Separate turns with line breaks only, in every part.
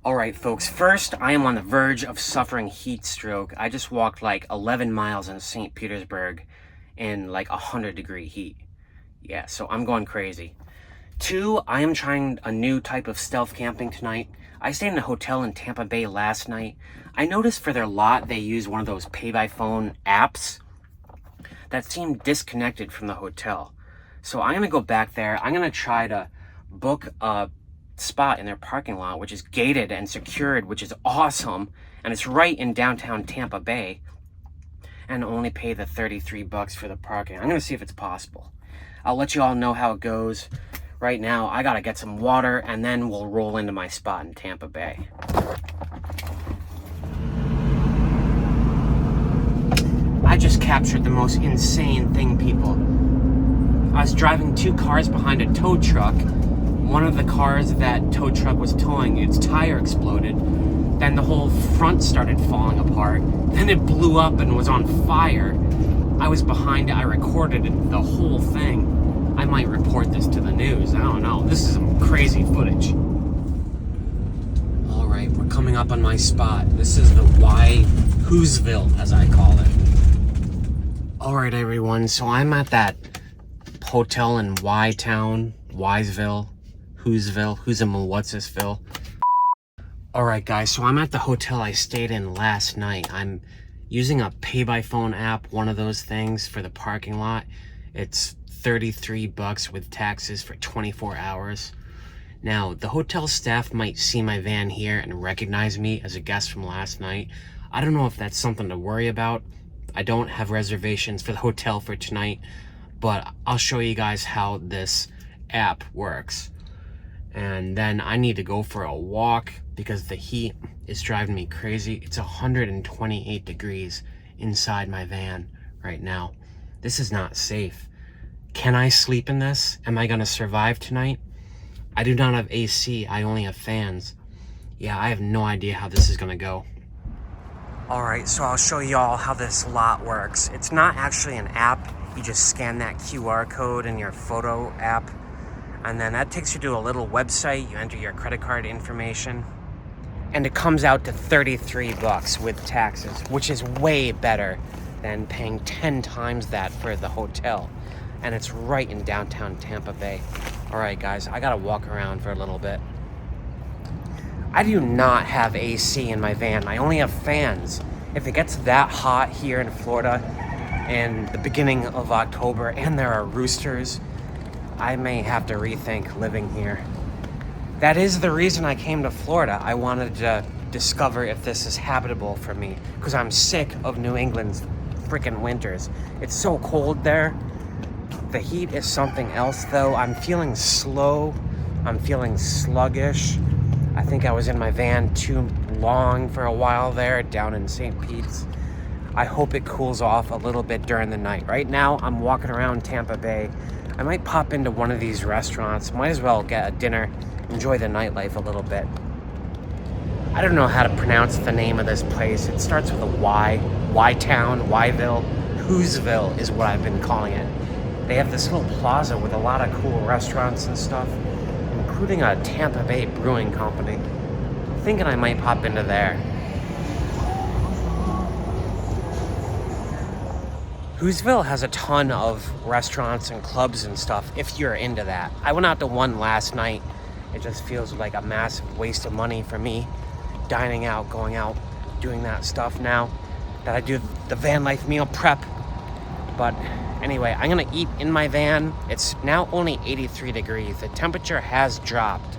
Alright folks, first I am on the verge of suffering heat stroke. I just walked like 11 miles in St. Petersburg in like 100-degree heat. Yeah, so I'm going crazy. Two, I am trying a new type of stealth camping tonight. I stayed in a hotel in Tampa Bay last night. I noticed for their lot they use one of those pay-by-phone apps that seem disconnected from the hotel. So I'm gonna go back there. I'm gonna try to book a spot in their parking lot, which is gated and secured, which is awesome, and it's right in downtown Tampa Bay, and only pay the $33 for the parking. I'm gonna see if it's possible. I'll let you all know how it goes. Right now I gotta get some water and then we'll roll into my spot in Tampa Bay. I just captured the most insane thing, people. I was driving two cars behind a tow truck. One of the cars that tow truck was towing, its tire exploded. Then the whole front started falling apart. Then it blew up and was on fire. I was behind it. I recorded the whole thing. I might report this to the news. I don't know. This is some crazy footage. All right, we're coming up on my spot. This is the Who'sville, as I call it. All right, everyone. So I'm at that hotel in Y-Town, Wiseville, Who'sville, what's-this-ville. All right, guys, so I'm at the hotel I stayed in last night. I'm using a pay-by-phone app, one of those things for the parking lot. It's $33 with taxes for 24 hours. Now, the hotel staff might see my van here and recognize me as a guest from last night. I don't know if that's something to worry about. I don't have reservations for the hotel for tonight, but I'll show you guys how this app works. And then I need to go for a walk because the heat is driving me crazy. It's 128 degrees inside my van right now. This is not safe. Can I sleep in this? Am I gonna survive tonight? I do not have AC, I only have fans. Yeah, I have no idea how this is gonna go. All right, so I'll show you all how this lot works. It's not actually an app. You just scan that QR code in your photo app, and then that takes you to a little website. You enter your credit card information, and it comes out to $33 with taxes, which is way better than paying 10 times that for the hotel. And it's right in downtown Tampa Bay. All right, guys, I gotta walk around for a little bit. I do not have AC in my van. I only have fans. If it gets that hot here in Florida in the beginning of October and there are roosters, I may have to rethink living here. That is the reason I came to Florida. I wanted to discover if this is habitable for me because I'm sick of New England's freaking winters. It's so cold there. The heat is something else though. I'm feeling slow. I'm feeling sluggish. I think I was in my van too long for a while there down in St. Pete's. I hope it cools off a little bit during the night. Right now, I'm walking around Tampa Bay. I might pop into one of these restaurants. Might as well get a dinner, enjoy the nightlife a little bit. I don't know how to pronounce the name of this place. It starts with a Y. Y-Town, Yville, Who'sville is what I've been calling it. They have this little plaza with a lot of cool restaurants and stuff, including a Tampa Bay brewing company. I'm thinking I might pop into there. Who'sville has a ton of restaurants and clubs and stuff if you're into that. I went out to one last night. It just feels like a massive waste of money for me, dining out, going out, doing that stuff now that I do the van life meal prep. But anyway, I'm gonna eat in my van. It's now only 83 degrees. The temperature has dropped.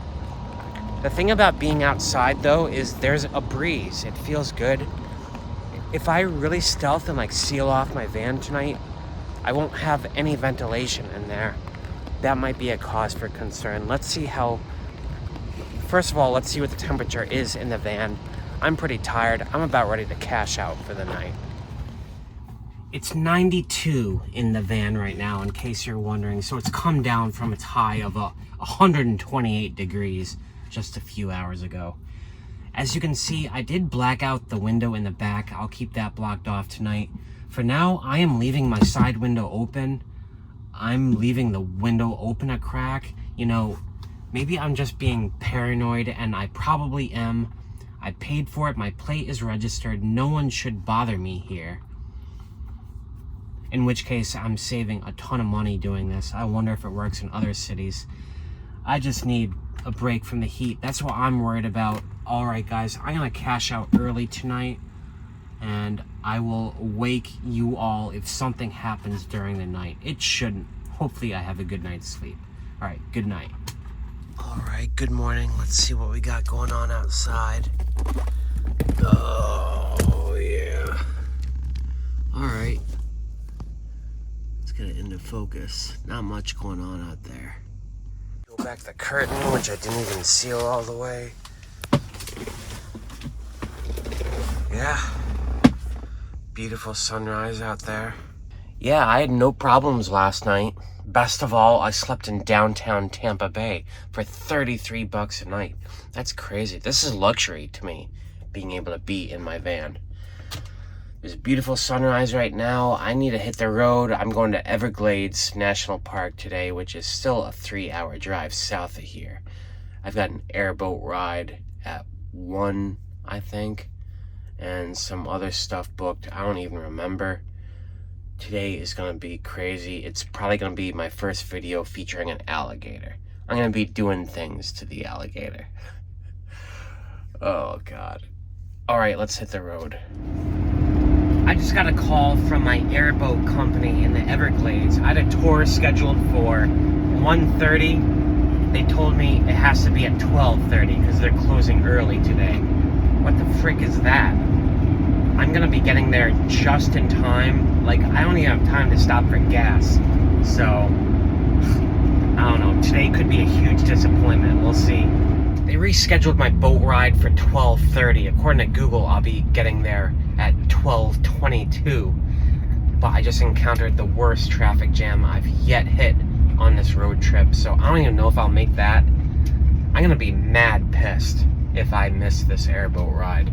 The thing about being outside though is there's a breeze. It feels good. If I really stealth and like seal off my van tonight, I won't have any ventilation in there. That might be a cause for concern. Let's see how, first of all, let's see what the temperature is in the van. I'm pretty tired. I'm about ready to cash out for the night. It's 92 in the van right now, in case you're wondering. So it's come down from its high of 128 degrees just a few hours ago. As you can see, I did black out the window in the back. I'll keep that blocked off tonight. For now, I am leaving my side window open. I'm leaving the window open a crack. You know, Maybe I'm just being paranoid, and I probably am. I paid for it, my plate is registered, no one should bother me here. In which case, I'm saving a ton of money doing this. I wonder if it works in other cities. I just need a break from the heat. That's what I'm worried about. All right, guys, I'm gonna cash out early tonight, and I will wake you all if something happens during the night. It shouldn't. Hopefully I have a good night's sleep. All right, good night. All right, good morning. Let's see what we got going on outside. Oh, yeah. All right. Let's get it into focus. Not much going on out there. Go back the curtain, which I didn't even seal all the way. Yeah. Beautiful sunrise out there. Yeah, I had no problems last night. Best of all, I slept in downtown Tampa Bay for $33 a night. That's crazy. This is luxury to me, being able to be in my van. There's a beautiful sunrise right now. I need to hit the road. I'm going to Everglades National Park today, which is still a 3-hour drive south of here. I've got an airboat ride at 1, I think, and some other stuff booked. I don't even remember. Today is going to be crazy. It's probably going to be my first video featuring an alligator. I'm going to be doing things to the alligator. Oh, God. All right, let's hit the road. I just got a call from my airboat company in the Everglades. I had a tour scheduled for 1:30. They told me it has to be at 12:30 because they're closing early today. What the frick is that? I'm gonna be getting there just in time. Like, I don't even have time to stop for gas. So, I don't know. Today could be a huge disappointment. We'll see. They rescheduled my boat ride for 12:30. According to Google, I'll be getting there at 12:22. But I just encountered the worst traffic jam I've yet hit on this road trip. So I don't even know if I'll make that. I'm gonna be mad pissed if I miss this airboat ride.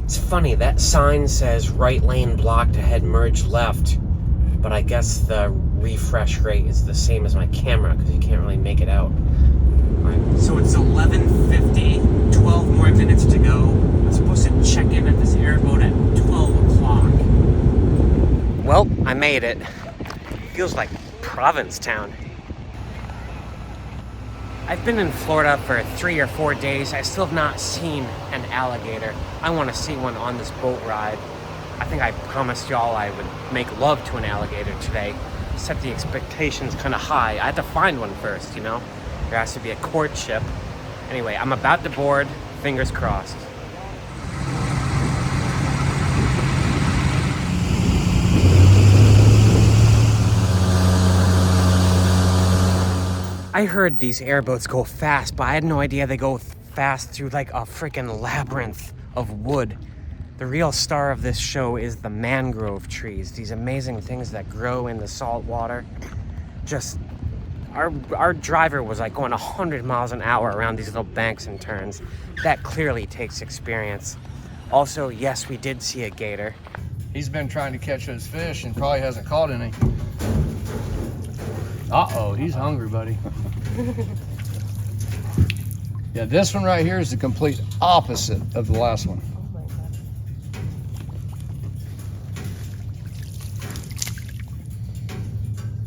It's funny, that sign says right lane blocked ahead, merge left, but I guess the refresh rate is the same as my camera because you can't really make it out. All right, so it's 11:50, 12 more minutes to go. I'm supposed to check in at this airboat at 12 o'clock. Well, I made it. Feels like Provincetown. I've been in Florida for 3 or 4 days. I still have not seen an alligator. I want to see one on this boat ride. I think I promised y'all I would make love to an alligator today. Set the expectations kind of high. I had to find one first, you know? There has to be a courtship. Anyway, I'm about to board. Fingers crossed. I heard these airboats go fast, but I had no idea they go fast through like a freaking labyrinth of wood. The real star of this show is the mangrove trees, these amazing things that grow in the salt water. Just, our driver was like going 100 miles an hour around these little banks and turns. That clearly takes experience. Also, yes, we did see a gator.
He's been trying to catch those fish and probably hasn't caught any. Uh-oh, he's hungry, buddy. Yeah, this one right here is the complete opposite of the last one.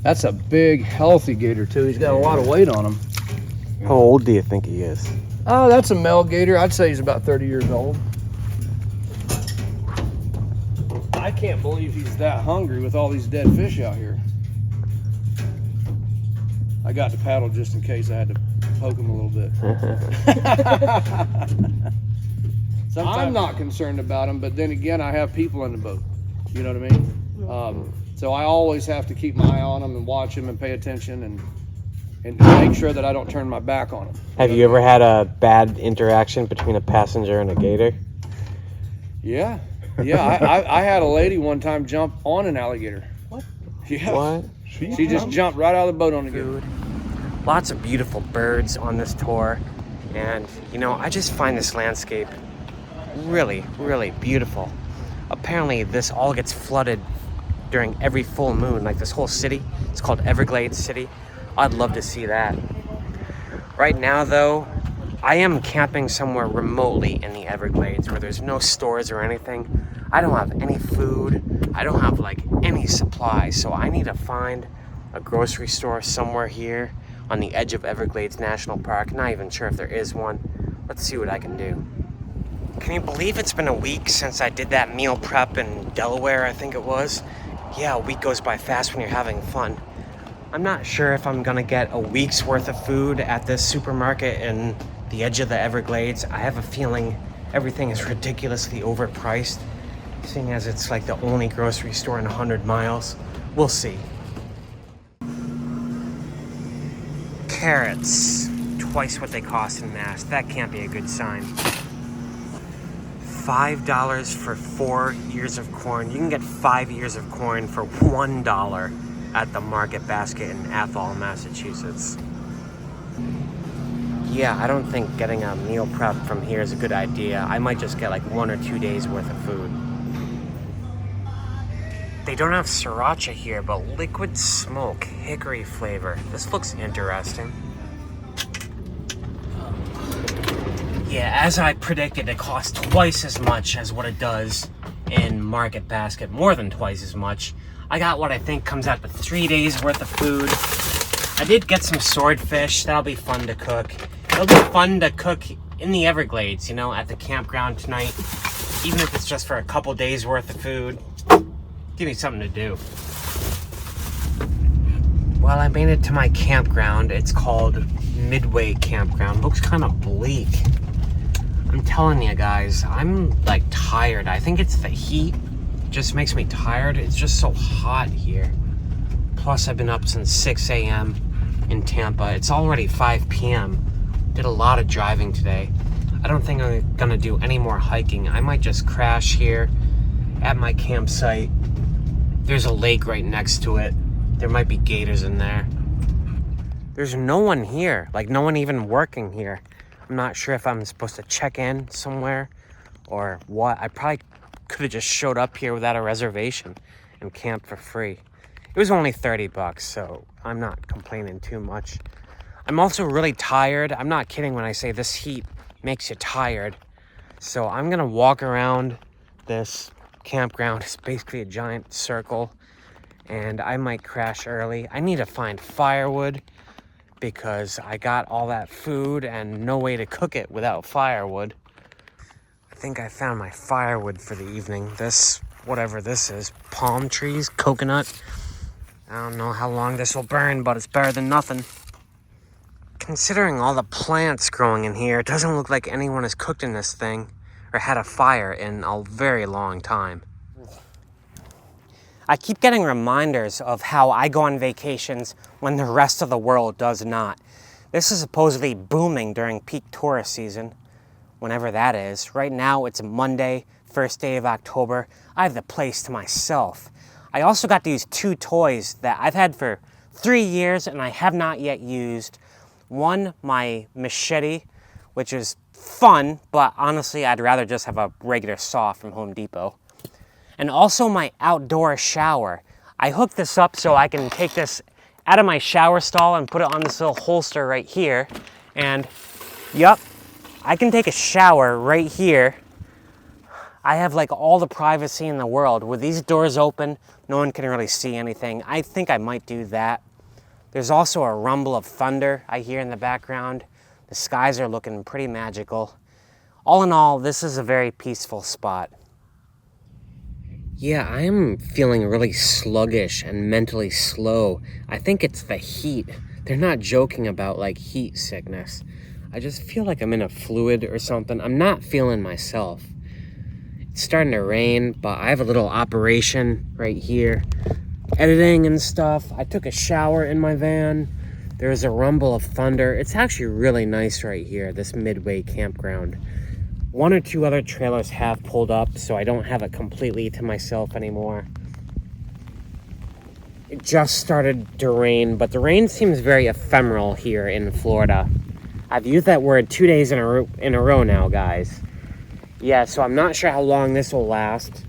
That's a big, healthy gator, too. He's got a lot of weight on him.
How old do you think he is?
Oh, that's a male gator. I'd say he's about 30 years old. I can't believe he's that hungry with all these dead fish out here. I got to paddle just in case I had to poke him a little bit. I'm not concerned about him, but then again, I have people in the boat. You know what I mean? So I always have to keep my eye on them and watch them and pay attention and make sure that I don't turn my back on them.
Have you ever had a bad interaction between a passenger and a gator?
Yeah. I had a lady one time jump on an alligator.
What?
Yeah.
What?
She just jumped right out of the boat on the gator.
Lots of beautiful birds on this tour, and you know, I just find this landscape really, really beautiful. Apparently this all gets flooded during every full moon, like this whole city. It's called Everglades City. I'd love to see that. Right now, though, I am camping somewhere remotely in the Everglades where there's no stores or anything. I don't have any food. I don't have like any supplies. So I need to find a grocery store somewhere here on the edge of Everglades National Park. Not even sure if there is one. Let's see what I can do. Can you believe it's been a week since I did that meal prep in Delaware, I think it was? Yeah, a week goes by fast when you're having fun. I'm not sure if I'm gonna get a week's worth of food at this supermarket in the edge of the Everglades. I have a feeling everything is ridiculously overpriced, seeing as it's like the only grocery store in 100 miles. We'll see. Carrots, twice what they cost in mass. That can't be a good sign. $5 for 4 ears of corn. You can get 5 ears of corn for $1 at the Market Basket in Athol, Massachusetts. Yeah, I don't think getting a meal prep from here is a good idea. I might just get like 1 or 2 days worth of food. They don't have sriracha here, but liquid smoke, hickory flavor. This looks interesting. Yeah, as I predicted, it costs twice as much as what it does in Market Basket. More than twice as much. I got what I think comes out to 3 days worth of food. I did get some swordfish. That'll be fun to cook. It'll be fun to cook in the Everglades, you know, at the campground tonight. Even if it's just for a couple days worth of food. Give me something to do. Well, I made it to my campground. It's called Midway Campground. Looks kind of bleak. I'm telling you guys, I'm like tired. I think it's the heat. It just makes me tired. It's just so hot here. Plus, I've been up since 6 a.m. in Tampa. It's already 5 p.m. Did a lot of driving today. I don't think I'm gonna do any more hiking. I might just crash here at my campsite. There's a lake right next to it. There might be gators in there. There's no one here, like no one even working here. I'm not sure if I'm supposed to check in somewhere or what. I probably could have just showed up here without a reservation and camped for free. It was only $30, so I'm not complaining too much. I'm also really tired. I'm not kidding when I say this heat makes you tired. So I'm gonna walk around this campground. It's basically a giant circle, and I might crash early. I need to find firewood because I got all that food and no way to cook it without firewood. I think I found my firewood for the evening. This, whatever this is, palm trees, coconut. I don't know how long this will burn, but it's better than nothing. Considering all the plants growing in here, it doesn't look like anyone has cooked in this thing or had a fire in a very long time. I keep getting reminders of how I go on vacations when the rest of the world does not. This is supposedly booming during peak tourist season, whenever that is. Right now, it's Monday, first day of October. I have the place to myself. I also got these 2 toys that I've had for 3 years and I have not yet used. One, my machete, which is fun, but honestly, I'd rather just have a regular saw from Home Depot. And also my outdoor shower. I hooked this up so I can take this out of my shower stall and put it on this little holster right here. And yup, I can take a shower right here. I have like all the privacy in the world. With these doors open, no one can really see anything. I think I might do that. There's also a rumble of thunder I hear in the background. The skies are looking pretty magical. All in all, this is a very peaceful spot. Yeah, I am feeling really sluggish and mentally slow. I think it's the heat. They're not joking about like heat sickness. I just feel like I'm in a fluid or something. I'm not feeling myself. It's starting to rain, but I have a little operation right here. Editing and stuff. I took a shower in my van. There's a rumble of thunder. It's actually really nice right here, this Midway Campground. 1 or 2 other trailers have pulled up, so I don't have it completely to myself anymore. It just started to rain, but the rain seems very ephemeral here in Florida. I've used that word 2 days in a row now, guys. Yeah, so I'm not sure how long this will last,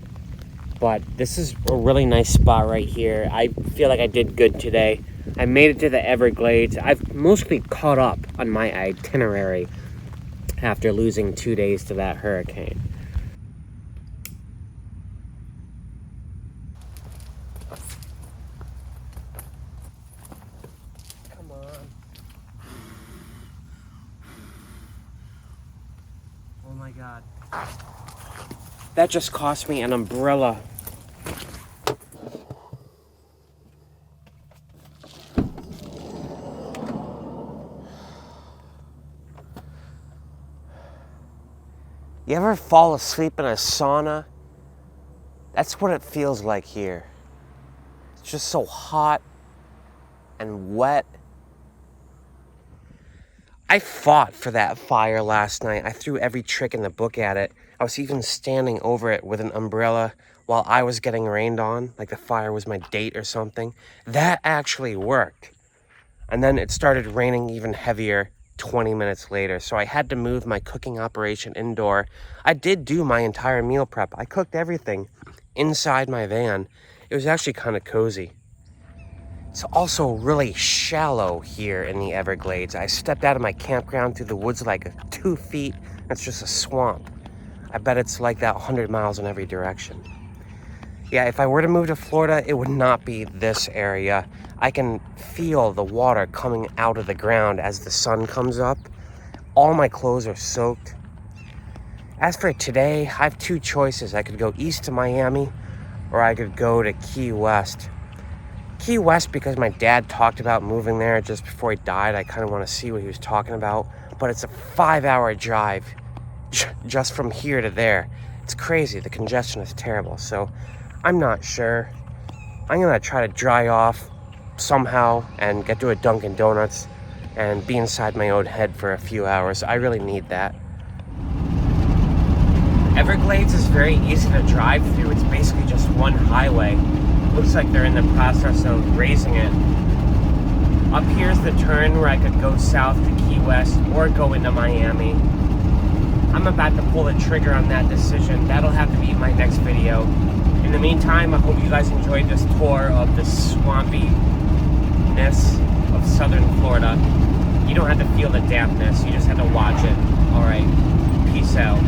but this is a really nice spot right here. I feel like I did good today. I made it to the Everglades. I've mostly caught up on my itinerary after losing 2 days to that hurricane. Come on. Oh my God. That just cost me an umbrella. You ever fall asleep in a sauna? That's what it feels like here. It's just so hot and wet. I fought for that fire last night. I threw every trick in the book at it. I was even standing over it with an umbrella while I was getting rained on, like the fire was my date or something. That actually worked. And then it started raining even heavier 20 minutes later, so I had to move my cooking operation indoor. I did do my entire meal prep. I cooked everything inside my van. It was actually kind of cozy. It's also really shallow here in the Everglades. I stepped out of my campground through the woods like 2 feet. It's just a swamp. I bet it's like that 100 miles in every direction. Yeah, if I were to move to Florida, it would not be this area. I can feel the water coming out of the ground as the sun comes up. All my clothes are soaked. As for today, I have 2 choices. I could go east to Miami, or I could go to Key West. Key West, because my dad talked about moving there just before he died. I kind of want to see what he was talking about. But it's a 5-hour drive just from here to there. It's crazy. The congestion is terrible. So I'm not sure. I'm going to try to dry off somehow and get to a Dunkin' Donuts and be inside my own head for a few hours. I really need that. Everglades is very easy to drive through. It's basically just one highway. Looks like they're in the process of raising it. Up here's the turn where I could go south to Key West or go into Miami. I'm about to pull the trigger on that decision. That'll have to be my next video. In the meantime, I hope you guys enjoyed this tour of the swampiness of southern Florida. You don't have to feel the dampness, you just have to watch it. Alright, peace out.